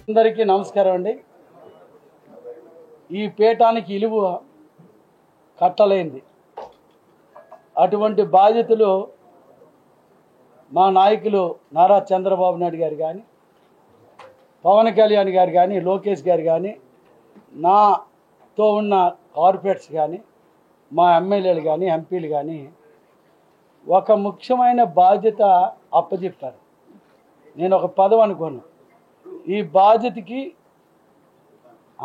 అందరికీ నమస్కారం అండి. ఈ పీఠానికి ఇలువ కట్టలేంది. అటువంటి బాధ్యతలు మా నాయకులు నారా చంద్రబాబు నాయుడు గారు కానీ, పవన్ కళ్యాణ్ గారు కానీ, లోకేష్ గారు కానీ, నాతో ఉన్న కార్పొరేట్స్ కానీ, మా ఎమ్మెల్యేలు కానీ, ఎంపీలు కానీ ఒక ముఖ్యమైన బాధ్యత అప్పచెప్పారు. నేను ఒక పదవి అనుకోను. ఈ బాధ్యతకి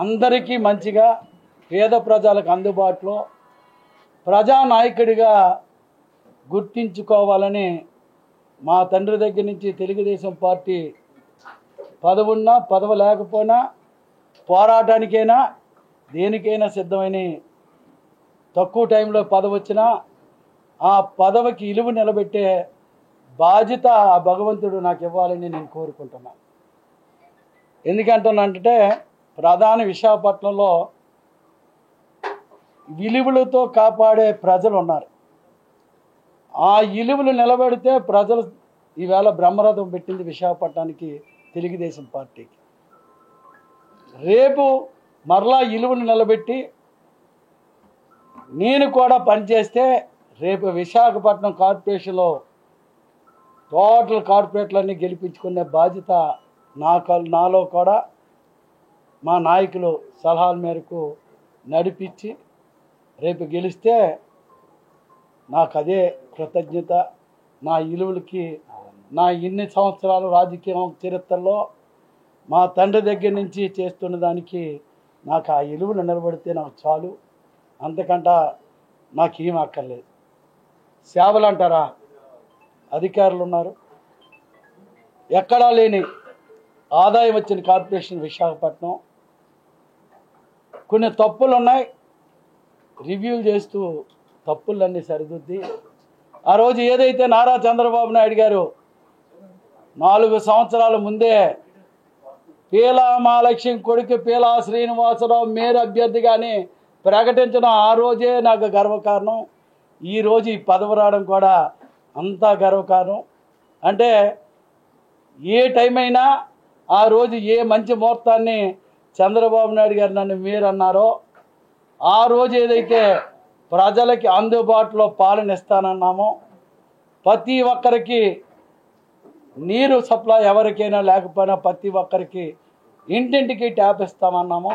అందరికీ మంచిగా పేద ప్రజలకు అందుబాటులో ప్రజానాయకుడిగా గుర్తించుకోవాలని మా తండ్రి దగ్గర నుంచి తెలుగుదేశం పార్టీ పదవున్నా పదవి లేకపోయినా పోరాటానికైనా దేనికైనా సిద్ధమైన తక్కువ టైంలో పదవి వచ్చినా ఆ పదవికి ఇలువ నిలబెట్టే బాధ్యత ఆ భగవంతుడు నాకు ఇవ్వాలని నేను కోరుకుంటున్నాను. ఎందుకంటున్నానంటే ప్రధాన విశాఖపట్నంలో విలువలతో కాపాడే ప్రజలు ఉన్నారు. ఆ విలువలు నిలబెడితే ప్రజలు ఈవేళ బ్రహ్మరథం పెట్టింది విశాఖపట్నానికి తెలుగుదేశం పార్టీకి. రేపు మరలా విలువలు నిలబెట్టి నేను కూడా పనిచేస్తే రేపు విశాఖపట్నం కార్పొరేషన్లో టోటల్ కార్పొరేట్లన్నీ గెలిపించుకునే బాధ్యత నాలో కూడా మా నాయకులు సలహాల మేరకు నడిపించి రేపు గెలిస్తే నాకు అదే కృతజ్ఞత. నా విలువలకి నా ఇన్ని సంవత్సరాలు రాజకీయ చరిత్రలో మా తండ్రి దగ్గర నుంచి చేస్తున్న దానికి నాకు ఆ విలువలు నిలబడితే నాకు చాలు. అంతకంటే నాకేం అక్కర్లేదు. సేవలు అంటారా, అధికారులు ఉన్నారు. ఎక్కడా లేని ఆదాయం వచ్చిన కార్పొరేషన్ విశాఖపట్నం. కొన్ని తప్పులు ఉన్నాయి, రివ్యూలు చేస్తూ తప్పులన్నీ సరిదిద్ది ఆ రోజు ఏదైతే నారా చంద్రబాబు నాయుడు గారు 4 సంవత్సరాల ముందే పీలా మహాలక్ష్మి కొడుకు పీలా శ్రీనివాసరావు మేయర్ అభ్యర్థిగానే ప్రకటించడం ఆ రోజే నాకు గర్వకారణం. ఈరోజు ఈ పదవి రావడం కూడా అంతా గర్వకారణం. అంటే ఏ టైం అయినా ఆ రోజు ఏ మంచి ముహూర్తాన్ని చంద్రబాబు నాయుడు గారు నన్ను మీరు అన్నారో ఆ రోజు ఏదైతే ప్రజలకి అందుబాటులో పాలన ఇస్తానన్నామో, ప్రతి ఒక్కరికి నీరు సప్లై ఎవరికైనా లేకపోయినా ప్రతి ఒక్కరికి ఇంటింటికి ట్యాప్ ఇస్తామన్నామో,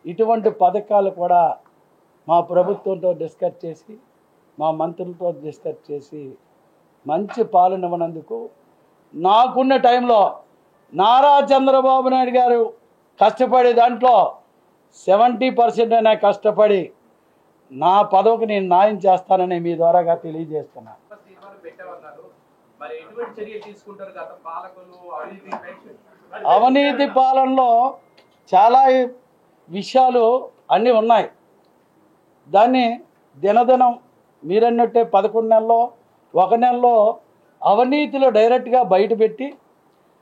ఇటువంటి పథకాలు కూడా మా ప్రభుత్వంతో డిస్కస్ చేసి మా మంత్రులతో డిస్కస్ చేసి మంచి పాలన ఇవ్వనందుకు నాకున్న టైంలో నారా చంద్రబాబు నాయుడు గారు కష్టపడే దాంట్లో 70% అయినా కష్టపడి నా పదవికి నేను న్యాయం చేస్తానని మీ ద్వారాగా తెలియజేస్తున్నాను. అవినీతి పాలనలో చాలా విషయాలు అన్నీ ఉన్నాయి. దాన్ని దినదినం మీరన్నట్టే 11 నెలల్లో 1 నెలలో అవినీతిలో డైరెక్ట్గా బయటపెట్టి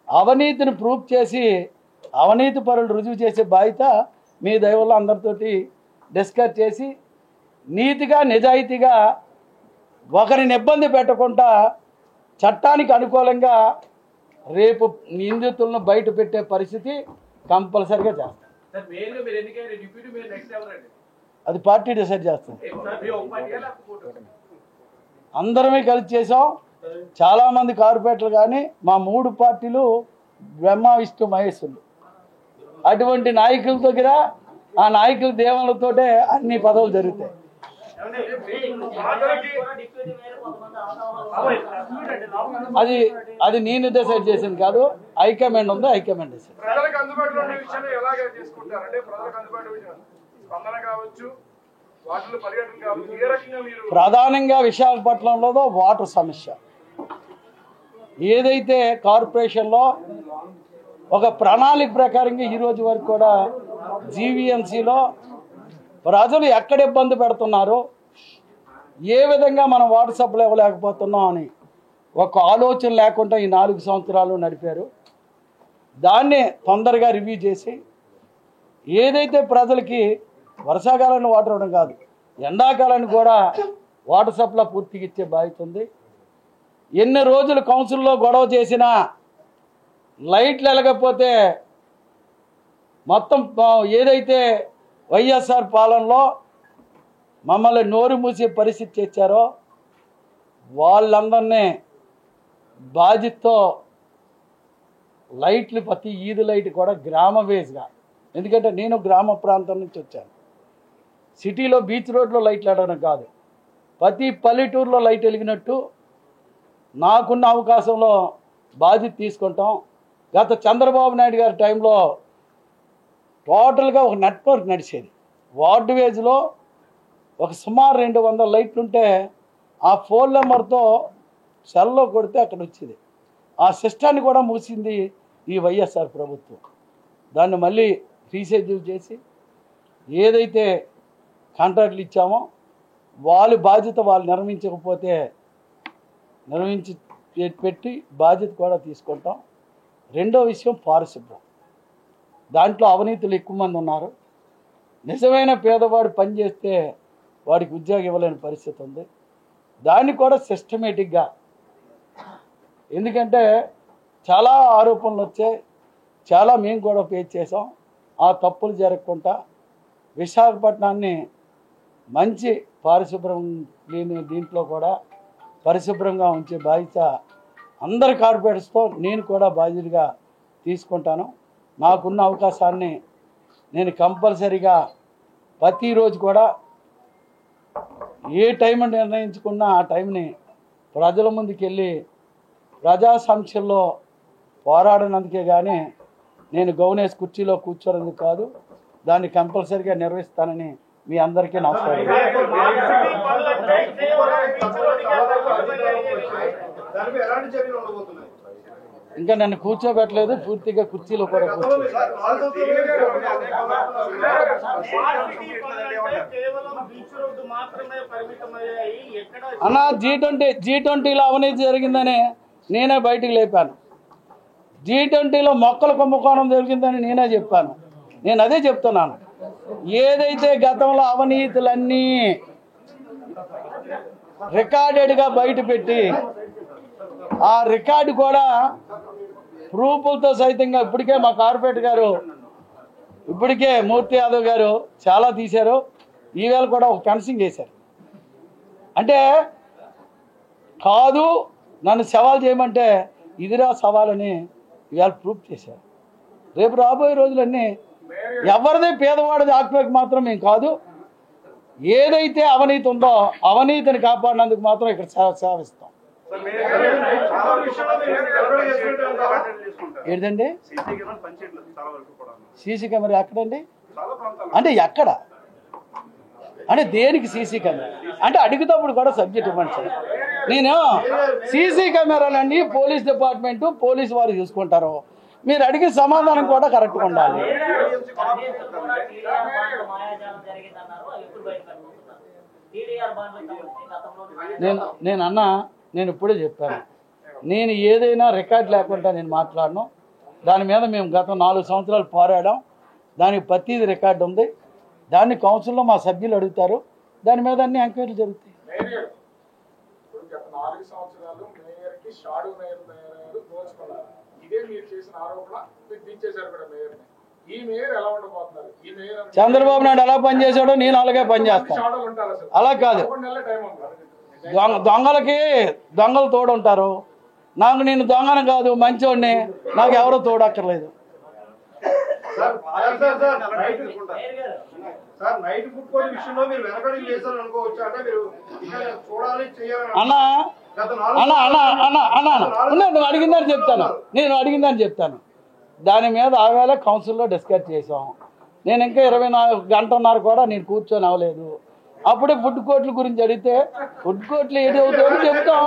అవినీతిని ప్రూఫ్ చేసి అవినీతి పరులు రుజువు చేసే బాధ్యత మీ దయవల్ల అందరితోటి డిస్కస్ చేసి నీతిగా నిజాయితీగా ఒకరిని ఇబ్బంది పెట్టకుండా చట్టానికి అనుకూలంగా రేపు నిందితులను బయట పెట్టే పరిస్థితి కంపల్సరిగా చేస్తాం. అది పార్టీ డిసైడ్ చేస్తుంది. అందరమే కలిసి చేసాం. చాలామంది కార్పొరేటర్లు కానీ మా 3 పార్టీలు బ్రహ్మ విష్ణు మహేశ్వరులు. అటువంటి నాయకుల దగ్గర ఆ నాయకుల దేవుళ్ళతోటే అన్ని పదవులు జరుగుతాయి. అది నేను డిసైడ్ చేసింది కాదు, హైకమాండ్ ఉంది, హైకమాండ్ డిసైడ్. ప్రధానంగా విశాఖపట్నంలో వాటర్ సమస్య ఏదైతే కార్పొరేషన్లో ఒక ప్రణాళిక ప్రకారంగా ఈ రోజు వరకు కూడా జీవీఎంసీలో ప్రజలు ఎక్కడ ఇబ్బంది పెడుతున్నారు, ఏ విధంగా మనం వాటర్ సప్లై ఇవ్వలేకపోతున్నాం అని ఒక ఆలోచన లేకుండా ఈ 4 సంవత్సరాలు నడిపారు. దాన్ని తొందరగా రివ్యూ చేసి ఏదైతే ప్రజలకి వర్షాకాలాన్ని వాటర్ ఇవ్వడం కాదు, ఎండాకాలాన్ని కూడా వాటర్ సప్లై పూర్తిగా ఇచ్చే బాధ్యత ఉంది. ఎన్ని రోజులు కౌన్సిల్లో గొడవ చేసినా లైట్లు వెలగకపోతే మొత్తం ఏదైతే వైఎస్ఆర్ పాలనలో మమ్మల్ని నోరు మూసే పరిస్థితి తెచ్చారో వాళ్ళందరినీ బాధ్యతతో లైట్లు ప్రతి ఈది లైట్ కూడా గ్రామ బేస్గా, ఎందుకంటే నేను గ్రామ ప్రాంతం నుంచి వచ్చాను. సిటీలో బీచ్ రోడ్లో లైట్లు అడగడం కాదు, ప్రతి పల్లెటూరులో లైట్ వెలిగినట్టు నాకున్న అవకాశంలో బాధ్యత తీసుకుంటాం. గత చంద్రబాబు నాయుడు గారి టైంలో టోటల్గా ఒక నెట్వర్క్ నడిచేది. వార్డు వేజ్లో ఒక సుమారు 200 లైట్లు ఉంటే ఆ ఫోన్ నెంబర్తో సెల్లో కొడితే అక్కడ వచ్చేది. ఆ సిస్టాన్ని కూడా మూసింది ఈ వైఎస్ఆర్ ప్రభుత్వం. దాన్ని మళ్ళీ రీషెడ్యూల్ చేసి ఏదైతే కాంట్రాక్ట్లు ఇచ్చామో వాళ్ళ బాధ్యత వాళ్ళు నిర్వహించకపోతే నిర్వహించి పెట్టి బాధ్యత కూడా తీసుకుంటాం. రెండో విషయం పారిశుభ్రం. దాంట్లో అవినీతులు ఎక్కువ మంది ఉన్నారు. నిజమైన పేదవాడు పనిచేస్తే వాడికి ఉద్యోగం ఇవ్వలేని పరిస్థితి ఉంది. దాన్ని కూడా సిస్టమేటిక్గా, ఎందుకంటే చాలా ఆరోపణలు వచ్చాయి, చాలా మేము కూడా ఫేస్ చేసాం. ఆ తప్పులు జరగకుండా విశాఖపట్నాన్ని మంచి పారిశుభ్రం దీంట్లో కూడా పరిశుభ్రంగా ఉంచే బాధ్యత అందరి కార్పొరేటర్స్తో నేను కూడా బాధ్యతగా తీసుకుంటాను. నాకున్న అవకాశాన్ని నేను కంపల్సరీగా ప్రతిరోజు కూడా ఏ టైం నిర్ణయించుకున్నా ఆ టైంని ప్రజల ముందుకు వెళ్ళి ప్రజా సమస్యల్లో పోరాడినందుకే కానీ నేను గవర్నెన్స్ కుర్చీలో కూర్చోనందుకు కాదు, దాన్ని కంపల్సరీగా నిర్వహిస్తానని మీ అందరికీ నమస్కారం. ఇంకా నన్ను కూర్చోబెట్టలేదు, పూర్తిగా కుర్చీలో కూడా కూర్చో. అన్నా G20లో అవినీతి జరిగిందని నేనే బయటికి లేపాను. G20లో మొక్కల కుంభకోణం జరిగిందని నేనే చెప్పాను. నేను అదే చెప్తున్నాను. ఏదైతే గతంలో అవినీతులన్నీ రికార్డెడ్గా బయట పెట్టి ఆ రికార్డు కూడా ప్రూఫ్లతో సైతంగా ఇప్పటికే మా కార్పొరేటర్ గారు, ఇప్పటికే మూర్తి యాదవ్ గారు చాలా తీశారు. ఈవేళ కూడా ఒక ఫెన్సింగ్ వేశారు. అంటే కాదు నన్ను సవాల్ చేయమంటే ఇదిరా సవాలని ఇవాళ ప్రూఫ్ చేశారు. రేపు రాబోయే రోజులన్నీ ఎవరిదే పేదవాడిది ఆక్యుపేకి మాత్రం మేము కాదు, ఏదైతే అవినీతి ఉందో అవినీతిని కాపాడినందుకు మాత్రం ఇక్కడ సేవిస్తాం. ఏంటండి సీసీ కెమెరా ఎక్కడండి? అంటే ఎక్కడ అంటే దేనికి సీసీ కెమెరా అంటే అడుగుతప్పుడు కూడా సబ్జెక్ట్ ఇవ్వండి సార్. నేను సీసీ కెమెరాలన్నీ పోలీస్ డిపార్ట్మెంటు పోలీసు వారు చూసుకుంటారు. మీరు అడిగిన సమాధానం కూడా కరెక్ట్గా ఉండాలి. నేను ఇప్పుడే చెప్పాను, నేను ఏదైనా రికార్డ్ లేకుండా నేను మాట్లాడను. దాని మీద మేము గత 4 సంవత్సరాలు పోరాడాం. దానికి ప్రతిదీ రికార్డు ఉంది. దాన్ని కౌన్సిల్లో మా సభ్యులు అడుగుతారు. దాని మీద అన్ని ఎంక్వైరీలు జరుగుతాయి. చంద్రబాబు నాయుడు ఎలా పనిచేశాడో నేను అలాగే పనిచేస్తాను. అలా కాదు, దొంగలు తోడుంటారు. నాకు నేను దొంగను కాదు, మంచోడిని, నాకు ఎవరో తోడక్కర్లేదు. అన్నా నువ్వు అడిగిందని చెప్తాను, నేను అడిగిందని చెప్తాను. దాని మీద ఆవేళ కౌన్సిల్లో డిస్కస్ చేసాం. నేను ఇంకా 24 గంటన్నర కూడా నేను కూర్చొని అవ్వలేదు. అప్పుడే ఫుడ్ కోర్టుల గురించి అడిగితే ఫుడ్ కోర్టులు ఏది అవుతాయని చెప్తాం.